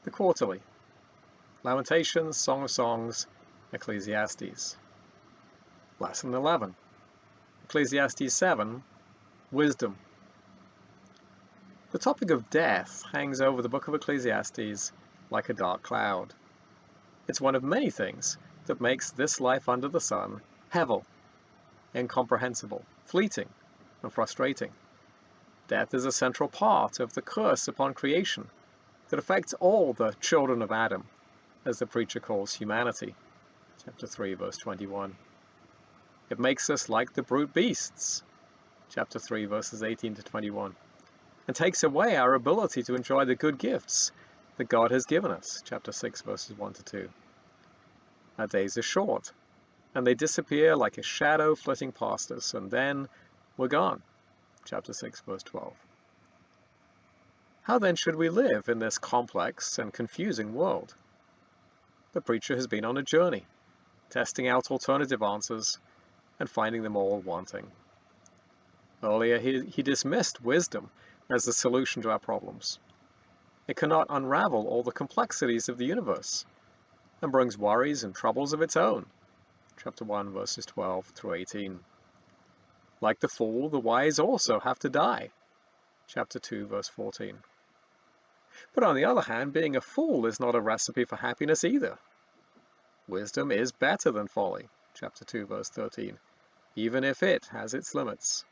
The Quarterly. Lamentations, Song of Songs, Ecclesiastes. Lesson 11. Ecclesiastes 7. Wisdom. The topic of death hangs over the book of Ecclesiastes like a dark cloud. It's one of many things that makes this life under the sun hevel, incomprehensible, fleeting, and frustrating. Death is a central part of the curse upon creation that affects all the children of Adam, as the preacher calls humanity. Chapter 3, verse 21. It makes us like the brute beasts. Chapter 3, verses 18 to 21. And takes away our ability to enjoy the good gifts that God has given us. Chapter 6, verses 1 to 2. Our days are short, and they disappear like a shadow flitting past us, and then we're gone. Chapter 6, verse 12. How then should we live in this complex and confusing world? The preacher has been on a journey, testing out alternative answers and finding them all wanting. Earlier, he dismissed wisdom as the solution to our problems. It cannot unravel all the complexities of the universe and brings worries and troubles of its own. Chapter 1, verses 12 through 18. Like the fool, the wise also have to die. Chapter 2, verse 14. But on the other hand, being a fool is not a recipe for happiness either. Wisdom is better than folly. Chapter 2, verse 13. Even if it has its limits.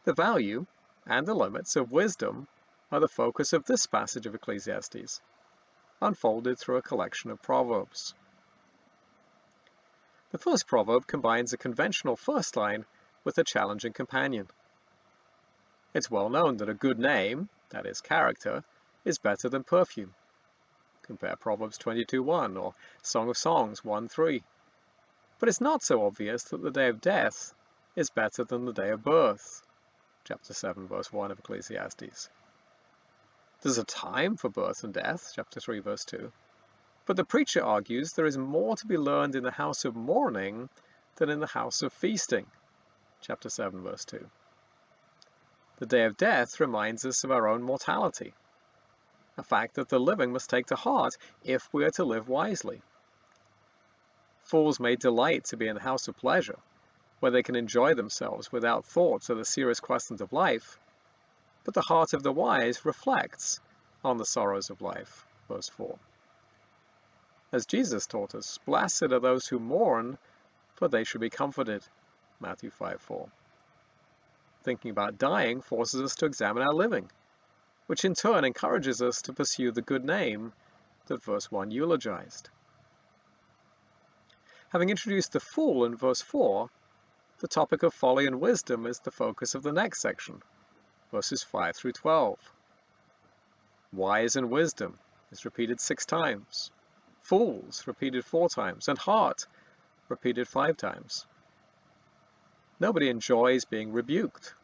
The value and the limits of wisdom are the focus of this passage of Ecclesiastes, unfolded through a collection of proverbs. The first proverb combines a conventional first line with a challenging companion. It's well known that a good name, that is character, is better than perfume. Compare Proverbs 22:1 or Song of Songs 1:3. But it's not so obvious that the day of death is better than the day of birth. Chapter 7, verse 1 of Ecclesiastes. There's a time for birth and death, chapter 3, verse 2. But the preacher argues there is more to be learned in the house of mourning than in the house of feasting, chapter 7, verse 2. The day of death reminds us of our own mortality, a fact that the living must take to heart if we are to live wisely. Fools may delight to be in the house of pleasure, where they can enjoy themselves without thoughts of the serious questions of life, but the heart of the wise reflects on the sorrows of life. Verse 4. As Jesus taught us, blessed are those who mourn, for they shall be comforted. Matthew 5:4. Thinking about dying forces us to examine our living, which in turn encourages us to pursue the good name that verse 1 eulogized. Having introduced the fool in verse 4, the topic of folly and wisdom is the focus of the next section, verses 5 through 12. Wise and wisdom is repeated 6 times, fools repeated 4 times, and heart repeated 5 times. Nobody enjoys being rebuked.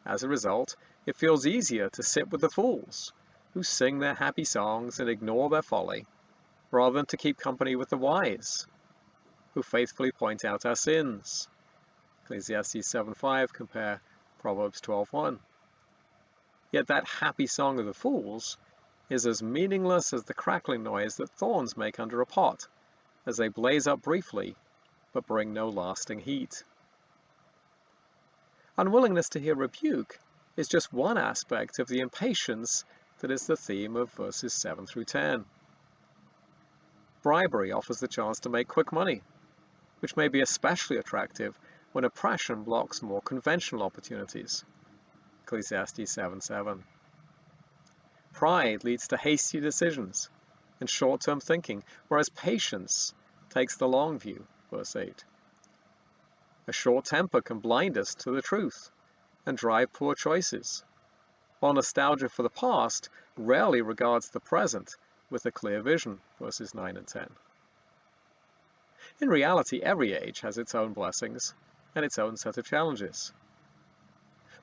As a result, it feels easier to sit with the fools, who sing their happy songs and ignore their folly, rather than to keep company with the wise, who faithfully point out our sins. Ecclesiastes 7:5, compare Proverbs 12:1. Yet that happy song of the fools is as meaningless as the crackling noise that thorns make under a pot, as they blaze up briefly, but bring no lasting heat. Unwillingness to hear rebuke is just one aspect of the impatience that is the theme of verses 7 through 10. Bribery offers the chance to make quick money, which may be especially attractive when oppression blocks more conventional opportunities. Ecclesiastes 7:7. Pride leads to hasty decisions and short-term thinking, whereas patience takes the long view. Verse 8. A short temper can blind us to the truth and drive poor choices, while nostalgia for the past rarely regards the present with a clear vision. Verses 9 and 10. In reality, every age has its own blessings and its own set of challenges.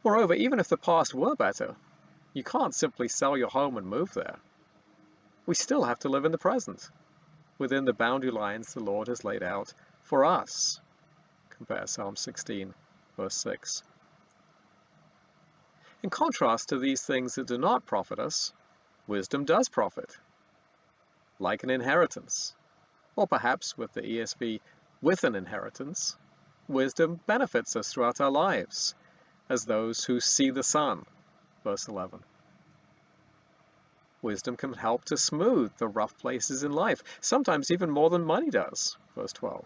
Moreover, even if the past were better, you can't simply sell your home and move there. We still have to live in the present, within the boundary lines the Lord has laid out for us. Compare Psalm 16, verse 6. In contrast to these things that do not profit us, wisdom does profit, like an inheritance, or perhaps with the ESV, with an inheritance. Wisdom benefits us throughout our lives, as those who see the sun, verse 11. Wisdom can help to smooth the rough places in life, sometimes even more than money does, verse 12.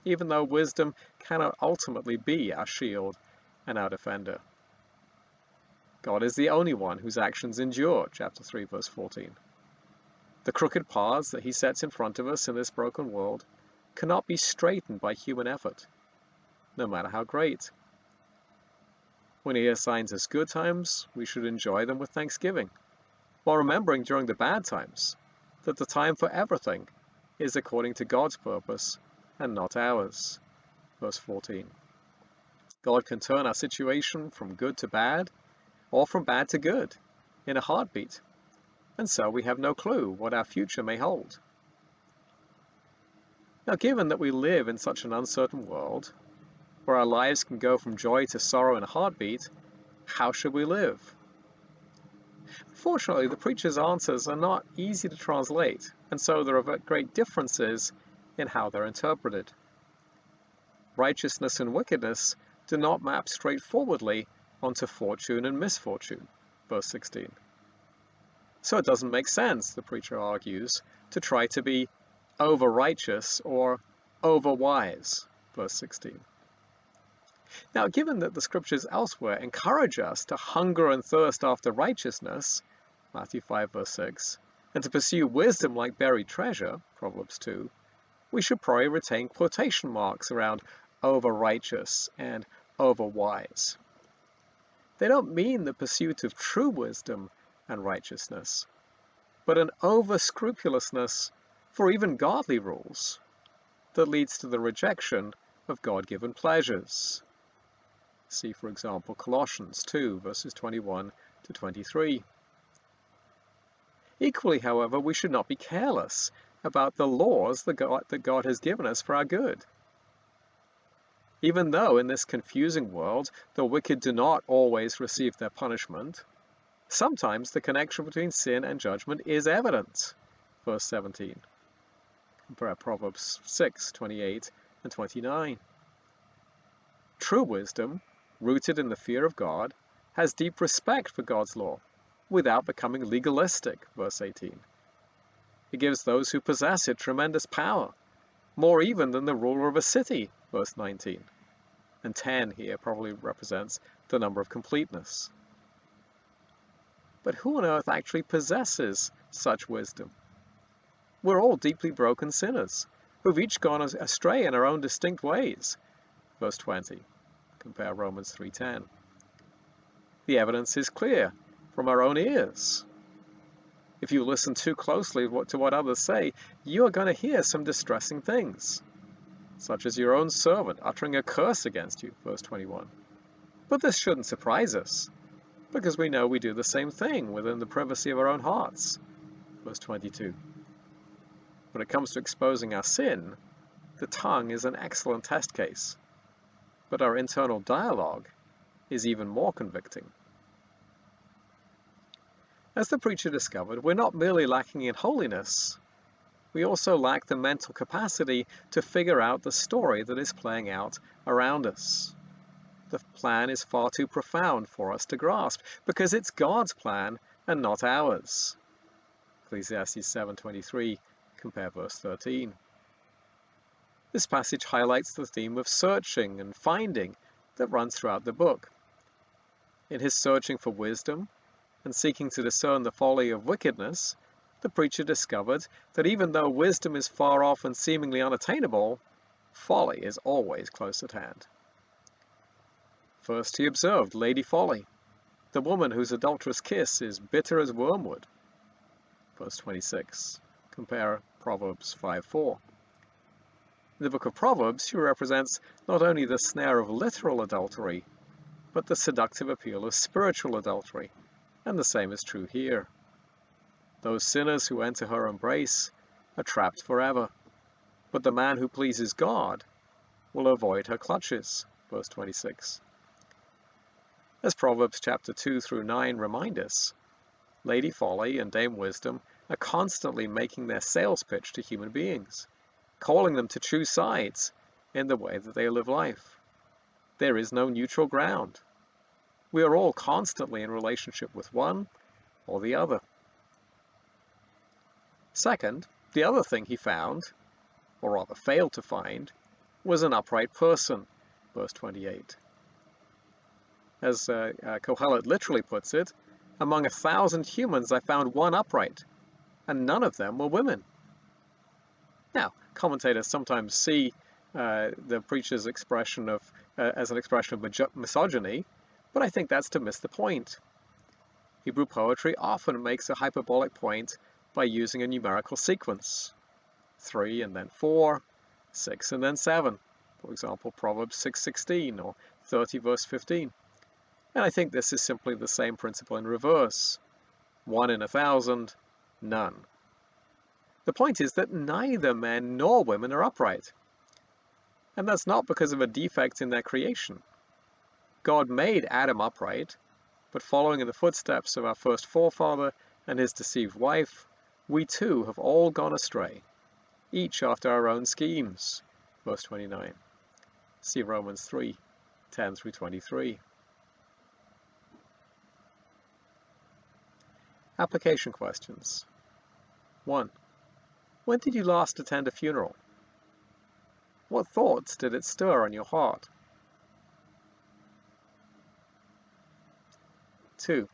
Even though wisdom cannot ultimately be our shield and our defender. God is the only one whose actions endure, chapter 3, verse 14. The crooked paths that he sets in front of us in this broken world cannot be straightened by human effort, no matter how great. When he assigns us good times, we should enjoy them with thanksgiving, while remembering during the bad times that the time for everything is according to God's purpose and not ours. Verse 14. God can turn our situation from good to bad, or from bad to good, in a heartbeat, and so we have no clue what our future may hold. Now, given that we live in such an uncertain world, where our lives can go from joy to sorrow in a heartbeat, how should we live? Fortunately, the preacher's answers are not easy to translate, and so there are great differences in how they're interpreted. Righteousness and wickedness do not map straightforwardly onto fortune and misfortune, verse 16. So it doesn't make sense, the preacher argues, to try to be over-righteous or over-wise, verse 16. Now, given that the scriptures elsewhere encourage us to hunger and thirst after righteousness, Matthew 5, verse 6, and to pursue wisdom like buried treasure, Proverbs 2, we should probably retain quotation marks around over-righteous and over-wise. They don't mean the pursuit of true wisdom and righteousness, but an over-scrupulousness for even godly rules that leads to the rejection of God-given pleasures. See, for example, Colossians 2, verses 21 to 23. Equally, however, we should not be careless about the laws that God has given us for our good. Even though in this confusing world the wicked do not always receive their punishment, sometimes the connection between sin and judgment is evident. Verse 17. Compare Proverbs 6, 28 and 29. True wisdom, rooted in the fear of God, has deep respect for God's law, without becoming legalistic, verse 18. It gives those who possess it tremendous power, more even than the ruler of a city, verse 19. And 10 here probably represents the number of completeness. But who on earth actually possesses such wisdom? We're all deeply broken sinners, who've each gone astray in our own distinct ways. Verse 20. Compare Romans 3:10. The evidence is clear from our own ears. If you listen too closely to what others say, you are going to hear some distressing things, such as your own servant uttering a curse against you, verse 21. But this shouldn't surprise us, because we know we do the same thing within the privacy of our own hearts, verse 22. When it comes to exposing our sin, the tongue is an excellent test case, but our internal dialogue is even more convicting. As the preacher discovered, we're not merely lacking in holiness, we also lack the mental capacity to figure out the story that is playing out around us. The plan is far too profound for us to grasp, because it's God's plan and not ours. Ecclesiastes 7:23, compare verse 13. This passage highlights the theme of searching and finding that runs throughout the book. In his searching for wisdom and seeking to discern the folly of wickedness, the preacher discovered that even though wisdom is far off and seemingly unattainable, folly is always close at hand. First he observed Lady Folly, the woman whose adulterous kiss is bitter as wormwood. Verse 26. Compare Proverbs 5:4. In the book of Proverbs, she represents not only the snare of literal adultery, but the seductive appeal of spiritual adultery, and the same is true here. Those sinners who enter her embrace are trapped forever, but the man who pleases God will avoid her clutches. Verse 26. As Proverbs chapter 2 through 9 remind us, Lady Folly and Dame Wisdom are constantly making their sales pitch to human beings, calling them to choose sides in the way that they live life. There is no neutral ground. We are all constantly in relationship with one or the other. Second, the other thing he found, or rather failed to find, was an upright person, verse 28. As Kohelet literally puts it, among 1,000 humans I found one upright, and none of them were women. Now, commentators sometimes see the preacher's expression of as an expression of misogyny, but I think that's to miss the point. Hebrew poetry often makes a hyperbolic point by using a numerical sequence. 3 and then 4, 6 and then 7. For example, Proverbs 6:16 or 30 verse 15. And I think this is simply the same principle in reverse. 1 in 1,000, none. The point is that neither men nor women are upright. And that's not because of a defect in their creation. God made Adam upright, but following in the footsteps of our first forefather and his deceived wife, we too have all gone astray, each after our own schemes. Verse 29. See Romans 3, 10 through 23. Application questions. 1. When did you last attend a funeral? What thoughts did it stir in your heart? 2.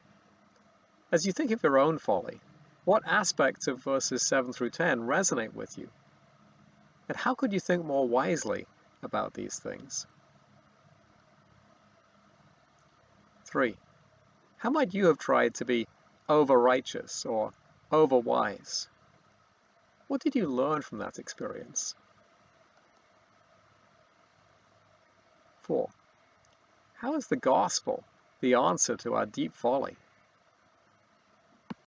As you think of your own folly, what aspects of verses 7 through 10 resonate with you? And how could you think more wisely about these things? 3. How might you have tried to be over-righteous or over-wise? What did you learn from that experience? 4. How is the gospel the answer to our deep folly?